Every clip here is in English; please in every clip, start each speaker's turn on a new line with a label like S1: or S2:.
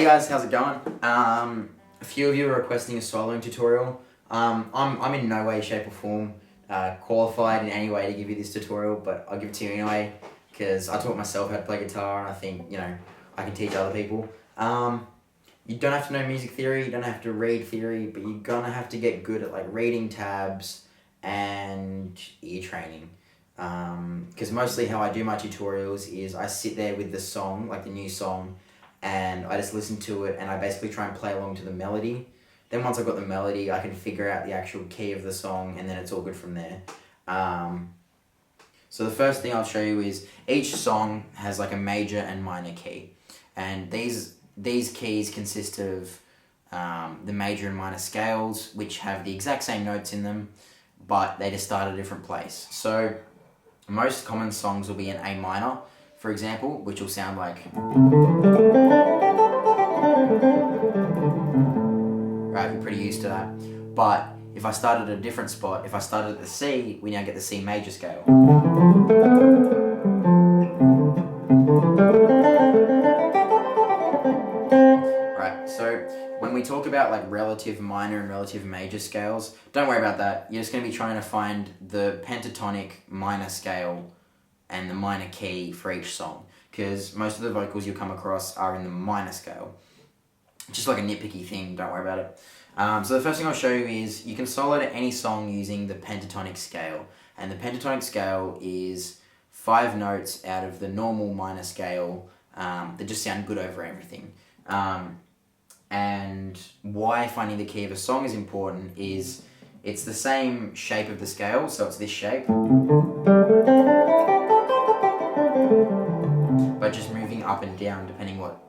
S1: Hey guys, how's it going? A few of you are requesting a soloing tutorial. I'm in no way, shape or form qualified in any way to give you this tutorial, but I'll give it to you anyway because I taught myself how to play guitar and I think, I can teach other people. You don't have to know music theory, you don't have to read theory, but you're gonna have to get good at like reading tabs and ear training. Because mostly how I do my tutorials is I sit there with the song, like the new song, and I just listen to it and I basically try and play along to the melody. Then once I've got the melody, I can figure out the actual key of the song and then it's all good from there. So the first thing I'll show you is each song has like a major and minor key. And these keys consist of the major and minor scales, which have the exact same notes in them, but they just start at a different place. So most common songs will be in A minor, for example, which will sound like... Right, you're pretty used to that. But if I started at a different spot, if I started at the C, we now get the C major scale. Right, so when we talk about like relative minor and relative major scales, don't worry about that. You're just going to be trying to find the pentatonic minor scale and the minor key for each song, because most of the vocals you'll come across are in the minor scale. Just like a nitpicky thing, don't worry about it. So the first thing I'll show you is you can solo to any song using the pentatonic scale. And the pentatonic scale is 5 notes out of the normal minor scale that just sound good over everything. And why finding the key of a song is important is it's the same shape of the scale, so it's this shape, but just moving up and down depending what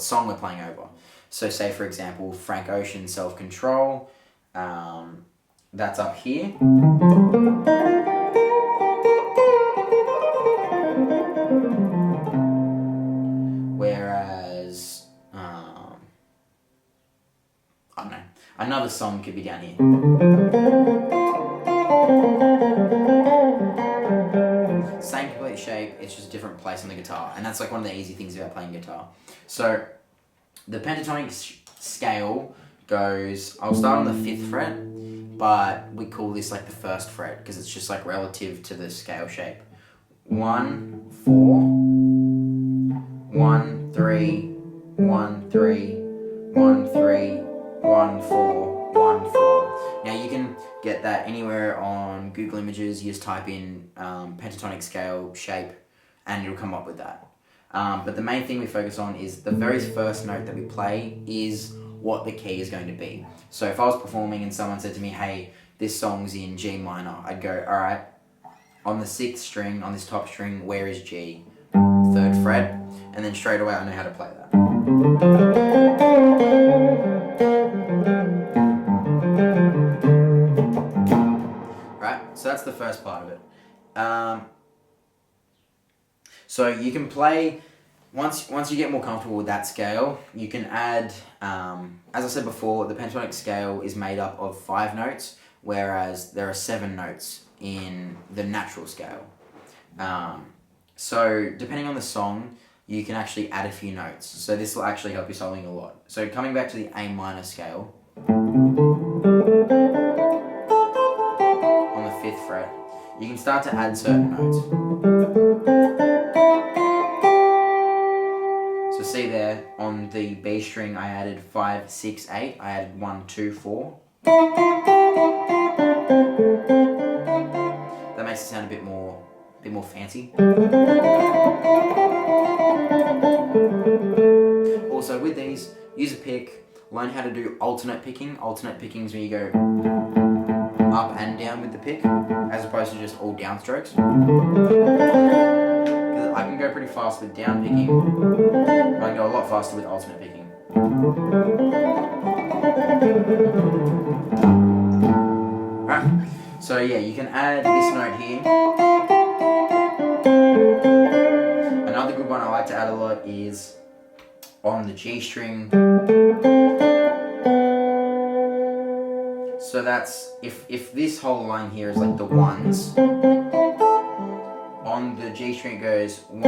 S1: song we're playing over. So say for example Frank Ocean's Self-Control, that's up here. Whereas, I don't know, another song could be down here. Same complete shape, it's just a different place on the guitar. And that's like one of the easy things about playing guitar. So the pentatonic scale goes, I'll start on the 5th fret, but we call this like the 1st fret because it's just like relative to the scale shape. 1, 4, 1, 3, 1, 3, 1, 3, 1, 4, 1, 4. Now you can get that anywhere on Google Images. You just type in pentatonic scale shape and it'll come up with that. But the main thing we focus on is the very first note that we play is what the key is going to be. So if I was performing and someone said to me, hey, this song's in G minor, I'd go, alright, on the 6th string, on this top string, where is G? 3rd fret, and then straight away I know how to play that. Right, so that's the first part of it. So you can play, once you get more comfortable with that scale, you can add, as I said before, the pentatonic scale is made up of 5 notes, whereas there are 7 notes in the natural scale. So depending on the song, you can actually add a few notes. So this will actually help you soloing a lot. So coming back to the A minor scale, on the 5th fret, you can start to add certain notes. So see there, on the B string I added 5, 6, 8, I added 1, 2, 4. That makes it sound a bit more fancy. Also with these, use a pick, learn how to do alternate picking. Alternate picking is when you go up and down with the pick, as opposed to just all downstrokes. Because I can go pretty fast with down picking, but I can go a lot faster with alternate picking. Right, so yeah, you can add this note here. Another good one I like to add a lot is on the G string. So that's, if this whole line here is like the 1s, on the G string it goes 1,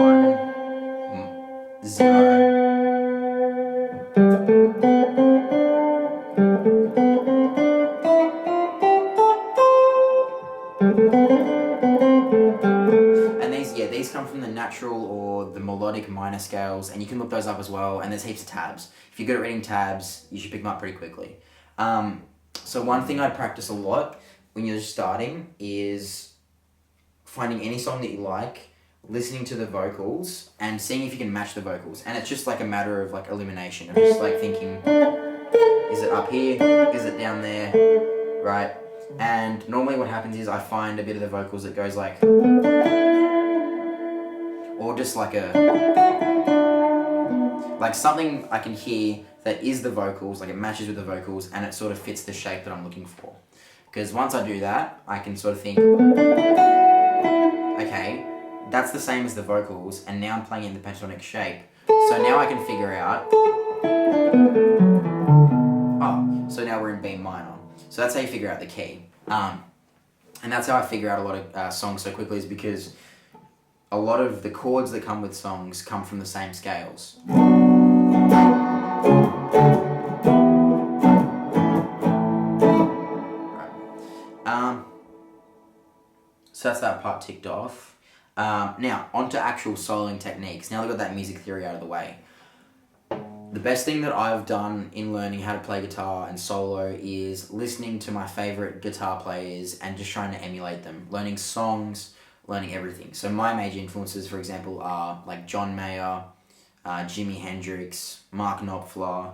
S1: 0, And these come from the natural or the melodic minor scales, and you can look those up as well, and there's heaps of tabs. If you're good at reading tabs, you should pick them up pretty quickly. So one thing I'd practice a lot when you're starting is finding any song that you like, listening to the vocals, and seeing if you can match the vocals. And it's just like a matter of like elimination, of just like thinking, is it up here? Is it down there? Right? And normally what happens is I find a bit of the vocals that goes like, or just like something I can hear that is the vocals, like it matches with the vocals, and it sort of fits the shape that I'm looking for. Because once I do that, I can sort of think, okay, that's the same as the vocals, and now I'm playing in the pentatonic shape. So now I can figure out, oh, so now we're in B minor. So that's how you figure out the key. And that's how I figure out a lot of songs so quickly, is because a lot of the chords that come with songs come from the same scales. So that's that part ticked off. Now, onto actual soloing techniques. Now that I've got that music theory out of the way. The best thing that I've done in learning how to play guitar and solo is listening to my favourite guitar players and just trying to emulate them. Learning songs, learning everything. So my major influences, for example, are like John Mayer, Jimi Hendrix, Mark Knopfler,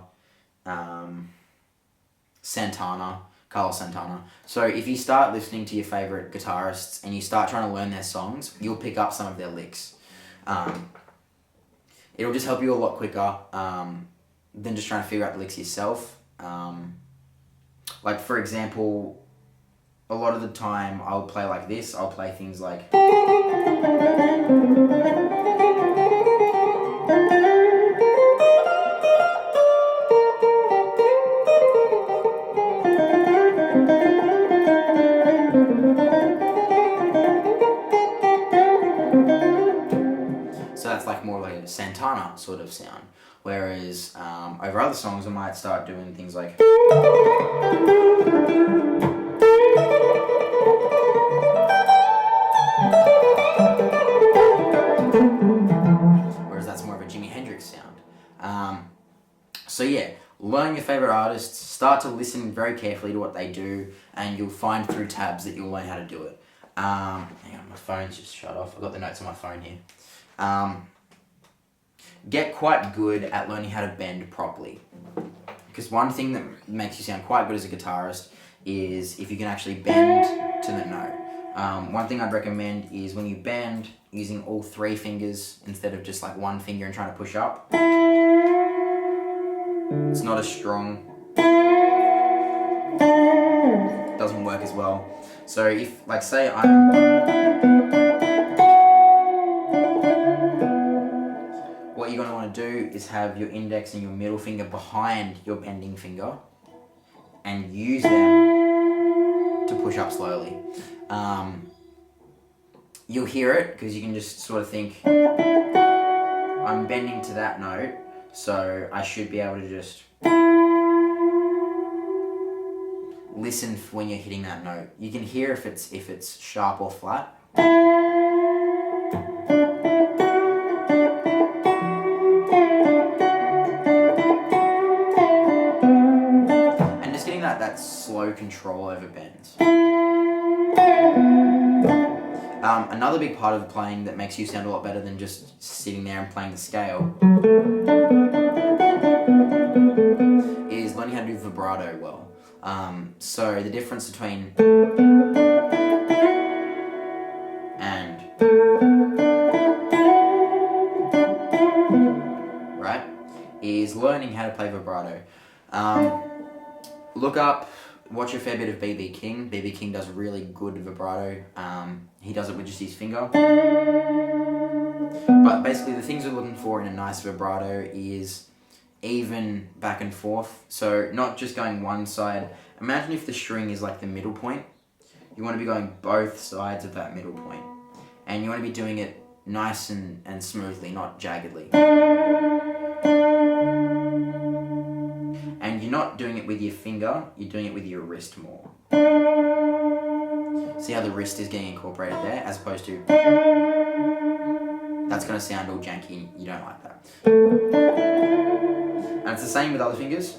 S1: Santana, Carlos Santana. So if you start listening to your favourite guitarists and you start trying to learn their songs, you'll pick up some of their licks. It'll just help you a lot quicker than just trying to figure out the licks yourself. Like for example, a lot of the time I'll play like this. I'll play things like... So that's like more like a Santana sort of sound. Whereas over other songs I might start doing things like... Whereas that's more of a Jimi Hendrix sound. So yeah, learn your favourite artists, start to listen very carefully to what they do, and you'll find through tabs that you'll learn how to do it. Hang on, my phone's just shut off. I've got the notes on my phone here. Get quite good at learning how to bend properly. Because one thing that makes you sound quite good as a guitarist is if you can actually bend to the note. One thing I'd recommend is when you bend, using all 3 fingers instead of just like 1 finger and trying to push up. It's not as strong. Doesn't work as well. So if, like say what you're going to want to do is have your index and your middle finger behind your bending finger and use them to push up slowly. You'll hear it because you can just sort of think, I'm bending to that note, so I should be able to just listen for when you're hitting that note. You can hear if it's sharp or flat. And just getting that slow control over bends. Another big part of playing that makes you sound a lot better than just sitting there and playing the scale is learning how to do vibrato well. So the difference between and, right, is learning how to play vibrato. Look up, watch a fair bit of B.B. King. B.B. King does really good vibrato. He does it with just his finger. But basically the things we're looking for in a nice vibrato is even back and forth. So not just going one side. Imagine if the string is like the middle point. You want to be going both sides of that middle point. And you want to be doing it nice and smoothly, not jaggedly. not doing it with your finger, you're doing it with your wrist more. See how the wrist is getting incorporated there, as opposed to... That's going to sound all janky, you don't like that. And it's the same with other fingers.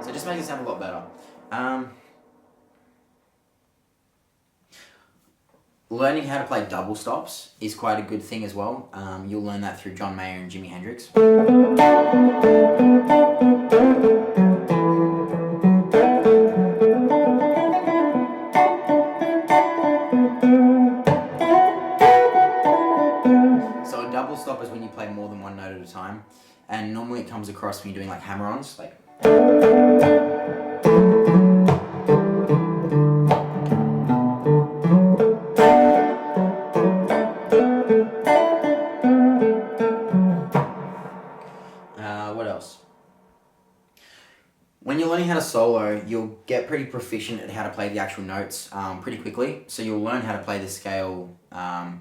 S1: So it just makes it sound a lot better. Learning how to play double stops is quite a good thing as well. You'll learn that through John Mayer and Jimi Hendrix. So a double stop is when you play more than one note at a time, and normally it comes across when you're doing like hammer-ons, like... What else? When you're learning how to solo, you'll get pretty proficient at how to play the actual notes pretty quickly. So you'll learn how to play the scale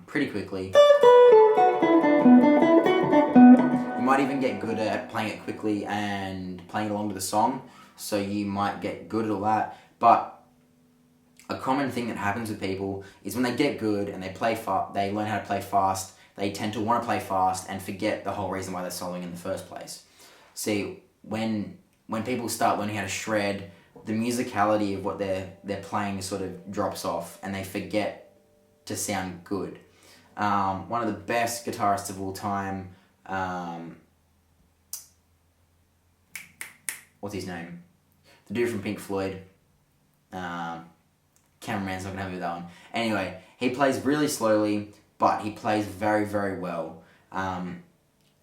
S1: pretty quickly. You might even get good at playing it quickly and playing along to the song. So you might get good at all that. But a common thing that happens with people is when they get good and they learn how to play fast, they tend to want to play fast and forget the whole reason why they're soloing in the first place. See, when people start learning how to shred, the musicality of what they're playing sort of drops off and they forget to sound good. One of the best guitarists of all time, what's his name? The dude from Pink Floyd. Cameraman's not going to help me with that one. Anyway, he plays really slowly, but he plays very, very well.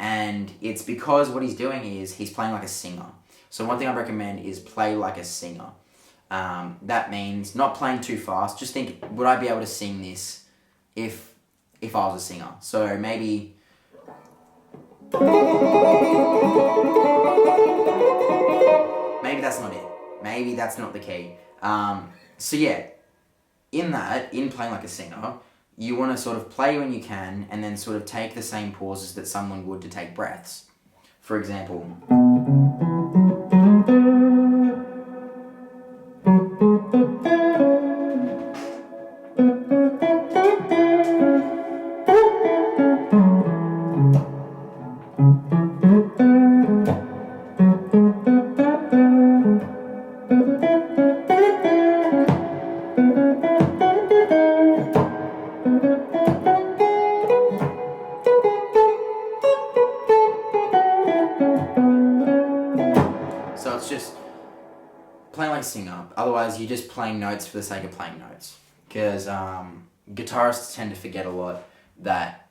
S1: And it's because what he's doing is he's playing like a singer. So one thing I recommend is play like a singer. That means not playing too fast. Just think, would I be able to sing this if I was a singer? So maybe... Maybe that's not it. Maybe that's not the key. So yeah, in playing like a singer, you want to sort of play when you can and then sort of take the same pauses that someone would to take breaths. For example... So it's just playing like a singer. Otherwise, you're just playing notes for the sake of playing notes. Because guitarists tend to forget a lot that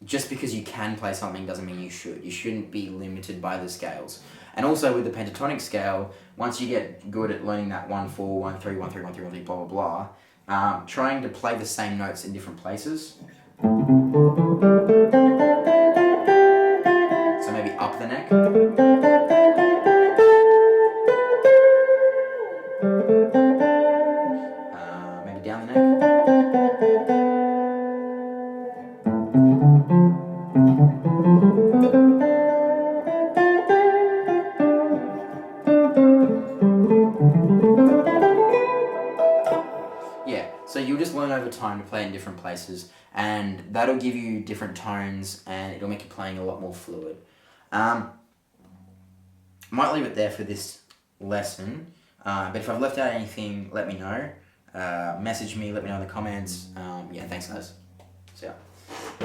S1: just because you can play something doesn't mean you should. You shouldn't be limited by the scales. And also with the pentatonic scale, once you get good at learning that 1, 4, 1, 3, 1, 3, 1, 3, 1, 3, blah, blah, blah, trying to play the same notes in different places. So maybe up the neck. Maybe down the neck. Yeah, so you'll just learn over time to play in different places, and that'll give you different tones, and it'll make your playing a lot more fluid. Might leave it there for this lesson, but if I've left out anything, let me know. Message me, let me know in the comments. Yeah, thanks guys. See ya.